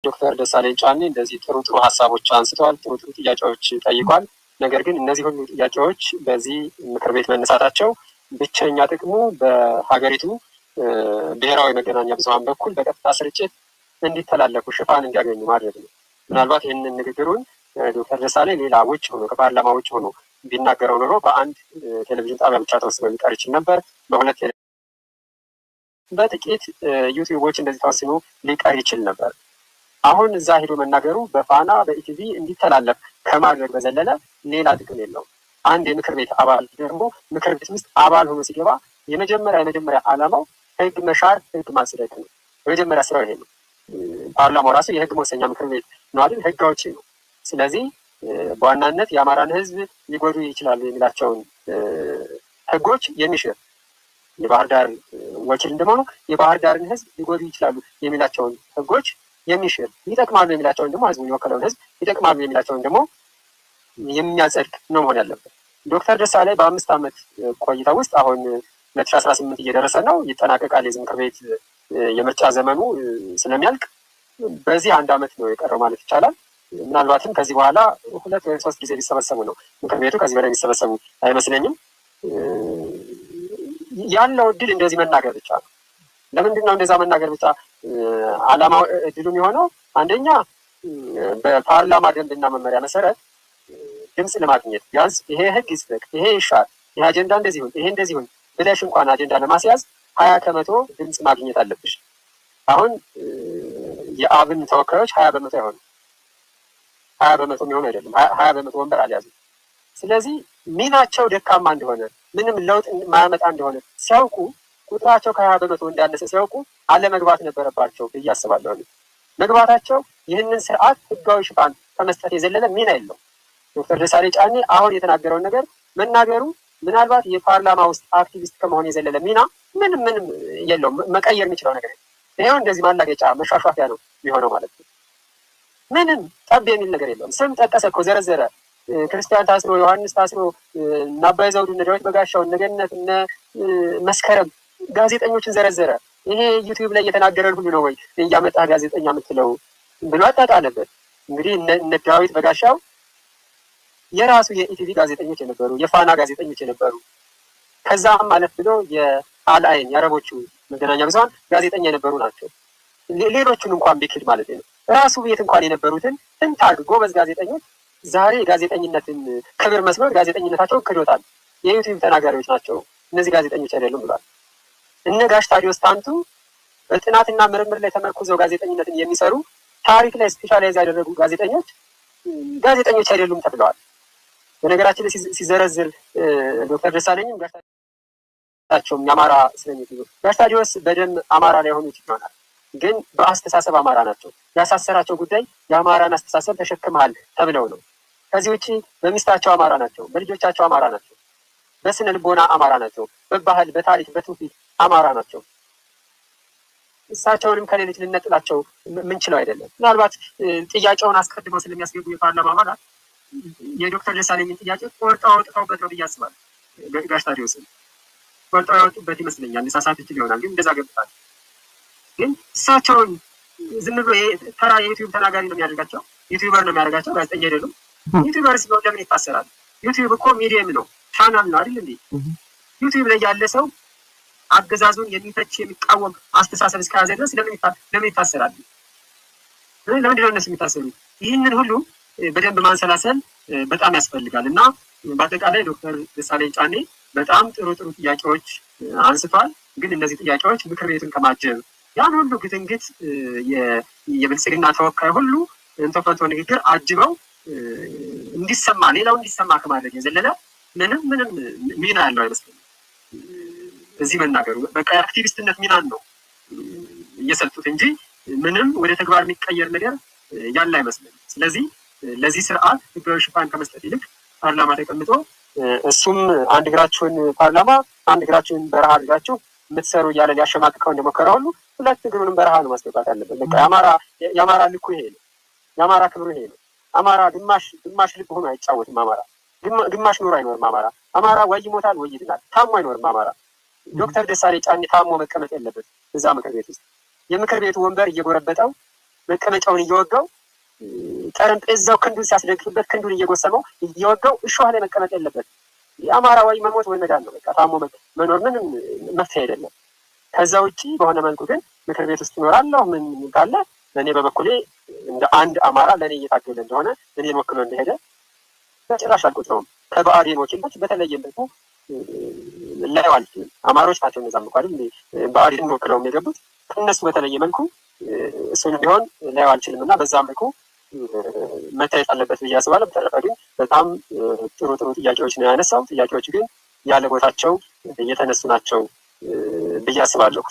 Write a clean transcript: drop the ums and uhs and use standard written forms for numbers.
ዶክተር ደሳለኝ ጫኔ እንደዚህ ጥሩ ሀሳቦች አንስተዋል፣ ጥሩ ጥያቄዎች ጠይቋል። ነገር ግን እነዚህ ሁሉ ጥያቄዎች በዚህ ምክር ቤት መነሳታቸው ብቸኛ ጥቅሙ በሀገሪቱ ብሔራዊ መገናኛ ብዙኃን በኩል በቀጥታ ስርጭት እንዲተላለፉ ሽፋን እንዲያገኙ ማድረግ ነው። ምናልባት ይህንን ንግግሩን ዶክተር ደሳለኝ ሌላ ውጭ ሆኖ ከፓርላማ ውጭ ሆኖ ቢናገረው ኖሮ በአንድ ቴሌቪዥን ጣቢያ ብቻ ተወስኖ ሊቀር ይችል ነበር። በጥቂት ዩቲዩቦች እንደዚህ ተወስኖ ሊቀር ይችል ነበር። አሁን እዛ ሄዶ መናገሩ በፋና በኢቲቪ እንዲተላለፍ ከማድረግ በዘለለ ሌላ ጥቅም የለውም። አንድ የምክር ቤት አባል ደግሞ ምክር ቤት ውስጥ አባል ሆኖ ሲገባ የመጀመሪያ ዓላማው ህግ መሻር፣ ህግ ማጽደቅ ነው። የመጀመሪያ ስራው ይሄ ነው። ፓርላማው ራሱ የህግ መወሰኛ ምክር ቤት ነው አይደል? ህግ አውጪ ነው። ስለዚህ በዋናነት የአማራን ህዝብ ሊጎዱ ይችላሉ የሚላቸውን ህጎች የሚሽር የባህር ዳር ወኪል እንደሆነ የባህር ዳርን ህዝብ ሊጎዱ ይችላሉ የሚላቸውን ህጎች የሚሽር፣ ይጠቅማሉ የሚላቸውን ደግሞ ህዝቡ የወከለውን ህዝብ ይጠቅማሉ የሚላቸውን ደግሞ የሚያጸድቅ ነው መሆን ያለበት። ዶክተር ደሳለኝ በ5 ዓመት ቆይታ ውስጥ አሁን 2018 እየደረሰ ነው፣ ይጠናቀቃል የዚህ ምክር ቤት የምርጫ ዘመኑ ስለሚያልቅ በዚህ 1 ዓመት ነው የቀረው ማለት ይቻላል። ምናልባትም ከዚህ በኋላ 2 ወይም 3 ጊዜ ሊሰበሰቡ ነው ምክር ቤቱ፣ ከዚህ በላይ የሚሰበሰቡ አይመስለኝም። ያለው እድል እንደዚህ መናገር ብቻ ነው። ለምንድን ነው እንደዛ መናገር ብቻ ዓላማው እድሉ የሚሆነው? አንደኛ በፓርላማ ደንብና መመሪያ መሰረት ድምፅ ለማግኘት ቢያንስ ይሄ ህግ ይጽደቅ፣ ይሄ ይሻር፣ ይሄ አጀንዳ እንደዚህ ይሁን፣ ይሄ እንደዚህ ይሁን ብለሽ እንኳን አጀንዳ ለማስያዝ 20% ድምፅ ማግኘት አለብሽ። አሁን የአብን ተወካዮች 20% አይሆኑ፣ 20% የሚሆኑ አይደለም፣ 20% ወንበር አልያዙም። ስለዚህ ሚናቸው ደካማ እንደሆነ ምንም ለውጥ ማያመጣ እንደሆነ ሲያውቁ ቁጥራቸው ከ20% እንዳነሰ ሲያውቁ አለመግባት ነበረባቸው ብዬ አስባለሁ። መግባታቸው ይህንን ስርዓት ህጋዊ ሽፋን ከመስጠት የዘለለ ሚና የለው። ዶክተር ደሳለኝ ጫኔ አሁን የተናገረውን ነገር መናገሩ ምናልባት የፓርላማ ውስጥ አክቲቪስት ከመሆን የዘለለ ሚና ምንም የለውም። መቀየር የሚችለው ነገር ይሄው እንደዚህ ማላገጫ መሻሻፊያ ነው የሚሆነው ማለት ነው። ምንም ጠብ የሚል ነገር የለውም። ስም ጠቀሰ እኮ ዘረዘረ። ክርስቲያን ታስሮ፣ ዮሐንስ ታስሮ፣ እነ አባይ ዘውዱ፣ እነ ዳዊት በጋሻው፣ እነ ገነት፣ እነ መስከረም ጋዜጠኞችን ዘረዘረ። ይሄ ዩቲዩብ ላይ እየተናገረን ሁሉ ነው ወይ እያመጣ ጋዜጠኛ የምትለው ብሎ አጣጣለበት። እንግዲህ እነ ዳዊት በጋሻው የራሱ የኢቲቪ ጋዜጠኞች የነበሩ፣ የፋና ጋዜጠኞች የነበሩ፣ ከዛም ማለት ብሎ የአልአይን የአረቦቹ መገናኛ ብዙኃን ጋዜጠኛ የነበሩ ናቸው። ሌሎቹን እንኳን ቢክድ ማለት ነው ራሱ ቤት እንኳን የነበሩትን ትንታግ ጎበዝ ጋዜጠኞች ዛሬ ጋዜጠኝነትን ክብር መስሎት ጋዜጠኝነታቸውን ክዶታል። የዩቲዩብ ተናጋሪዎች ናቸው እነዚህ ጋዜጠኞች አይደሉም ብሏል። እነ ጋሽ ታዲዮስ ታንቱ በጥናትና ምርምር ላይ ተመርኩዘው ጋዜጠኝነትን የሚሰሩ ታሪክ ላይ ስፔሻላይዝ ያደረጉ ጋዜጠኞች አይደሉም ተብለዋል። በነገራችን ላይ ሲዘረዝር ዶክተር ደሳለኝም ጋሽታቸውም የአማራ ስለሚሉ ጋሽ ታዲዮስ በደም አማራ ላይ ሆኑት ይሆናል፣ ግን በአስተሳሰብ አማራ ናቸው። ያሳሰራቸው ጉዳይ የአማራን አስተሳሰብ ተሸክመሃል ተብለው ነው። ከዚህ ውጭ በሚስታቸው አማራ ናቸው፣ በልጆቻቸው አማራ ናቸው፣ በስነ ልቦና አማራ ናቸው፣ በባህል በታሪክ በትውፊት አማራ ናቸው። እሳቸውንም ከሌሎች ልነጥላቸው ምንችለው አይደለም። ምናልባት ጥያቄውን አስቀድመው ስለሚያስገቡ የፓርላማ አባላት የዶክተር ደሳለኝን ጥያቄ ቆርጠው አውጥተውበት ነው ብዬ አስባለሁ። ጋሽ ታዲዮስን ቆርጠው ያወጡበት ይመስለኛል። ሊሳሳት ይችል ይሆናል፣ ግን እንደዛ ገብታል። ግን እሳቸውን ዝም ብሎ ተራ የዩቲዩብ ተናጋሪ ነው የሚያደርጋቸው፣ ዩቲዩበር ነው የሚያደርጋቸው፣ ጋዜጠኛ አይደሉም። ዩቲዩበር ሲሆን ለምን ይታሰራል? ዩቲዩብ እኮ ሚዲየም ነው፣ ቻናል ነው አይደል እንዴ? ዩቲዩብ ላይ ያለ ሰው አገዛዙን የሚተች የሚቃወም አስተሳሰብ እስከያዘ ድረስ ለምን ይታሰራል? ለምንድን ነው እነሱ የሚታሰሩት? ይህንን ሁሉ በደንብ ማንሰላሰል በጣም ያስፈልጋል። እና በአጠቃላይ ዶክተር ደሳለኝ ጫኔ በጣም ጥሩ ጥያቄዎች አንስቷል። ግን እነዚህ ጥያቄዎች ምክር ቤቱን ከማጀብ ያን ሁሉ ግትንግት የብልጽግና ተወካይ ሁሉ እንተፈንቶ ንግግር አጅበው እንዲሰማ ሌላው እንዲሰማ ከማድረግ የዘለለ ምንም ሚና ያለው አይመስለኝም። እዚህ መናገሩ በቃ የአክቲቪስትነት ሚናን ነው እየሰጡት እንጂ ምንም ወደ ተግባር የሚቀየር ነገር ያለ አይመስለኝም። ስለዚህ ለዚህ ስርዓት ህጋዊ ሽፋን ከመስጠት ይልቅ ፓርላማ ተቀምጦ እሱም አንድ እግራችሁን ፓርላማ አንድ እግራችሁን በረሃ አድርጋችሁ የምትሰሩ እያለ ሊያሸማቅቀው እንደሞከረ ሁሉ 2 እግሩንም በረሃ ነው ማስገባት ያለበት። በቃ የአማራ ልኩ ይሄ ነው። የአማራ ክብሩ ይሄ ነው። አማራ ግማሽ ልብ ሆኖ አይጫወትም። አማራ ግማሽ ኑሮ አይኖርም። አማራ ወይ ይሞታል ወይ ይድናል። ታሞ አይኖርም አማራ። ዶክተር ደሳለኝ ጫኔ ታሞ መቀመጥ ያለበት እዛ ምክር ቤት ውስጥ የምክር ቤቱ ወንበር እየጎረበጠው መቀመጫውን እየወጋው ጠረጴዛው ክንዱን ሲያስደግፍበት ክንዱን እየጎሰመው እየወጋው እሾህ ላይ መቀመጥ የለበትም። የአማራ ወይ መሞት ወይ መዳን ነው። በቃ ታሞ መኖር ምንም መፍትሄ አይደለም። ከዛ ውጪ በሆነ መልኩ ግን ምክር ቤት ውስጥ እኖራለሁ ምን ካለ እኔ በበኩሌ እንደ አንድ አማራ ለእኔ እየታገለ እንደሆነ እኔን ወክሎ እንደሄደ በጭራሽ አልቆጥረውም። ከብአዴን ወኪሎች በተለየ መልኩ ላየው አልችልም። አማሮች ናቸው እነዛም እኮ አይደል ብአዴንን ወክለውም የገቡት ከእነሱ በተለየ መልኩ እሱን ቢሆን ላየው አልችልም እና በዛ መልኩ መታየት አለበት ብዬ አስባለሁ። በተረፈ ግን በጣም ጥሩ ጥያቄዎች ነው ያነሳው። ጥያቄዎች ግን ያለ ቦታቸው እየተነሱ ናቸው ብዬ አስባለሁ።